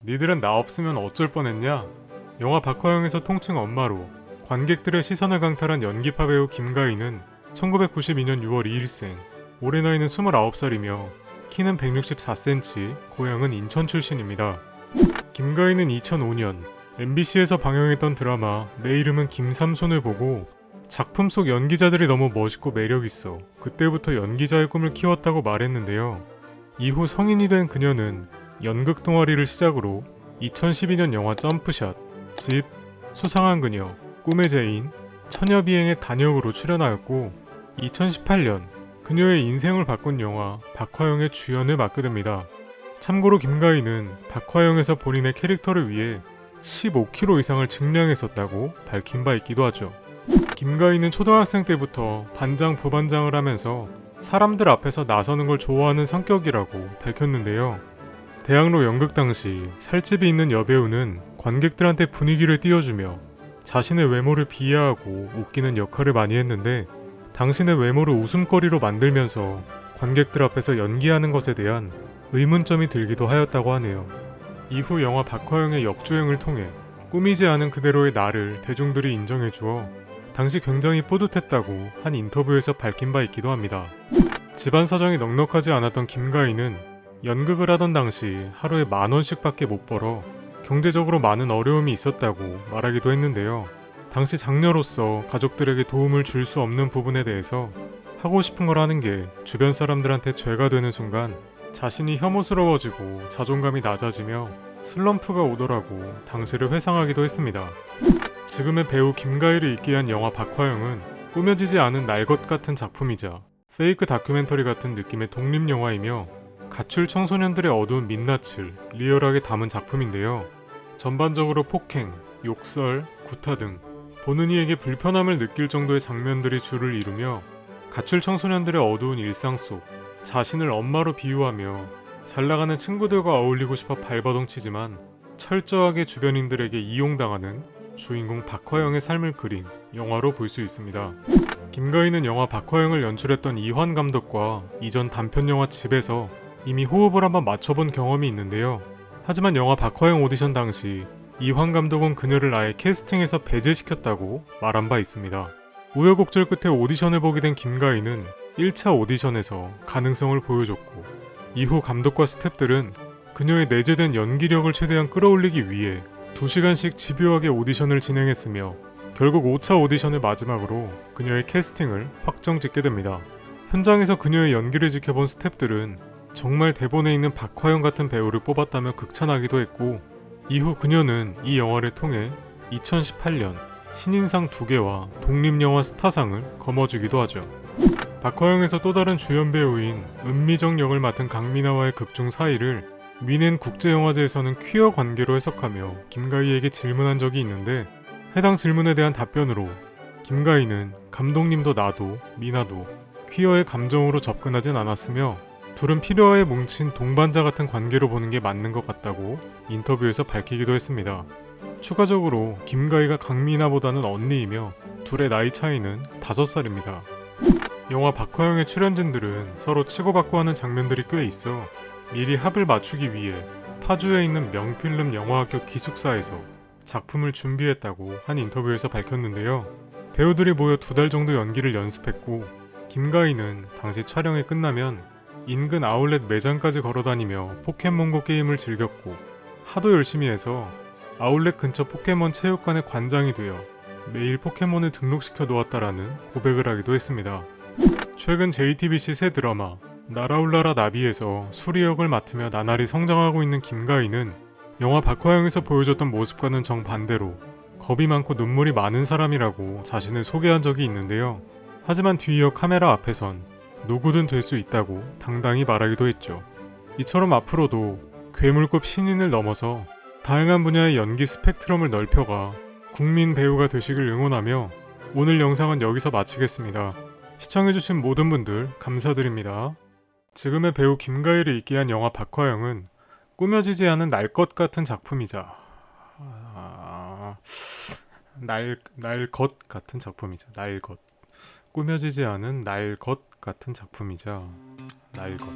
니들은 나 없으면 어쩔 뻔했냐? 영화 박화영에서 통칭 엄마로 관객들의 시선을 강탈한 연기파 배우 김가희는 1992년 6월 2일생, 올해 나이는 29살이며 키는 164cm, 고향은 인천 출신입니다. 김가희는 2005년 MBC에서 방영했던 드라마 내 이름은 김삼손을 보고 작품 속 연기자들이 너무 멋있고 매력있어 그때부터 연기자의 꿈을 키웠다고 말했는데요. 이후 성인이 된 그녀는 연극 동아리를 시작으로 2012년 영화 점프샷, 집, 수상한 그녀, 꿈의 제인, 처녀비행의 단역으로 출연하였고 2018년 그녀의 인생을 바꾼 영화 박화영의 주연을 맡게 됩니다. 참고로 김가희는 박화영에서 본인의 캐릭터를 위해 15kg 이상을 증량했었다고 밝힌 바 있기도 하죠. 김가희는 초등학생 때부터 반장 부반장을 하면서 사람들 앞에서 나서는 걸 좋아하는 성격이라고 밝혔는데요. 대학로 연극 당시 살집이 있는 여배우는 관객들한테 분위기를 띄워주며 자신의 외모를 비하하고 웃기는 역할을 많이 했는데 당신의 외모를 웃음거리로 만들면서 관객들 앞에서 연기하는 것에 대한 의문점이 들기도 하였다고 하네요. 이후 영화 박화영의 역주행을 통해 꾸미지 않은 그대로의 나를 대중들이 인정해주어 당시 굉장히 뿌듯했다고 한 인터뷰에서 밝힌 바 있기도 합니다. 집안 사정이 넉넉하지 않았던 김가희는 연극을 하던 당시 하루에 10,000원씩 밖에 못 벌어 경제적으로 많은 어려움이 있었다고 말하기도 했는데요. 당시 장녀로서 가족들에게 도움을 줄 수 없는 부분에 대해서 하고 싶은 걸 하는 게 주변 사람들한테 죄가 되는 순간 자신이 혐오스러워지고 자존감이 낮아지며 슬럼프가 오더라고 당시를 회상하기도 했습니다. 지금의 배우 김가희를 있게 한 영화 박화영은 꾸며지지 않은 날 것 같은 작품이자 페이크 다큐멘터리 같은 느낌의 독립영화이며 가출 청소년들의 어두운 민낯을 리얼하게 담은 작품인데요. 전반적으로 폭행, 욕설, 구타 등 보는 이에게 불편함을 느낄 정도의 장면들이 주를 이루며 가출 청소년들의 어두운 일상 속 자신을 엄마로 비유하며 잘나가는 친구들과 어울리고 싶어 발버둥치지만 철저하게 주변인들에게 이용당하는 주인공 박화영의 삶을 그린 영화로 볼 수 있습니다. 김가희는 영화 박화영을 연출했던 이환 감독과 이전 단편영화 집에서 이미 호흡을 한번 맞춰본 경험이 있는데요. 하지만 영화 박화영 오디션 당시 이환 감독은 그녀를 아예 캐스팅해서 배제시켰다고 말한 바 있습니다. 우여곡절 끝에 오디션을 보게 된 김가희는 1차 오디션에서 가능성을 보여줬고 이후 감독과 스태프들은 그녀의 내재된 연기력을 최대한 끌어올리기 위해 2시간씩 집요하게 오디션을 진행했으며 결국 5차 오디션을 마지막으로 그녀의 캐스팅을 확정짓게 됩니다. 현장에서 그녀의 연기를 지켜본 스태프들은 정말 대본에 있는 박화영 같은 배우를 뽑았다며 극찬하기도 했고 이후 그녀는 이 영화를 통해 2018년 신인상 2개와 독립영화 스타상을 거머쥐기도 하죠. 박화영에서 또 다른 주연 배우인 은미정 역을 맡은 강민아와의 극중 사이를 미넨 국제영화제에서는 퀴어 관계로 해석하며 김가희에게 질문한 적이 있는데 해당 질문에 대한 답변으로 김가희는 감독님도 나도 미나도 퀴어의 감정으로 접근하진 않았으며 둘은 필요에 뭉친 동반자 같은 관계로 보는 게 맞는 것 같다고 인터뷰에서 밝히기도 했습니다. 추가적으로 김가희가 강민아보다는 언니이며 둘의 나이 차이는 5살입니다. 영화 박화영의 출연진들은 서로 치고받고 하는 장면들이 꽤 있어 미리 합을 맞추기 위해 파주에 있는 명필름 영화학교 기숙사에서 작품을 준비했다고 한 인터뷰에서 밝혔는데요. 배우들이 모여 2달 정도 연기를 연습했고 김가희는 당시 촬영이 끝나면 인근 아울렛 매장까지 걸어다니며 포켓몬고 게임을 즐겼고 하도 열심히 해서 아울렛 근처 포켓몬 체육관의 관장이 되어 매일 포켓몬을 등록시켜 놓았다라는 고백을 하기도 했습니다. 최근 JTBC 새 드라마 날아올라라 나비에서 수리 역을 맡으며 나날이 성장하고 있는 김가희는 영화 박화영에서 보여줬던 모습과는 정반대로 겁이 많고 눈물이 많은 사람이라고 자신을 소개한 적이 있는데요. 하지만 뒤이어 카메라 앞에선 누구든 될 수 있다고 당당히 말하기도 했죠. 이처럼 앞으로도 괴물급 신인을 넘어서 다양한 분야의 연기 스펙트럼을 넓혀가 국민 배우가 되시길 응원하며 오늘 영상은 여기서 마치겠습니다. 시청해주신 모든 분들 감사드립니다. 지금의 배우 김가희를 있게 한 영화 박화영은 꾸며지지 않은 날 것 같은 작품이자 날 것 같은 작품이자 날 것 꾸며지지 않은 날 것 같은 작품이자 날 것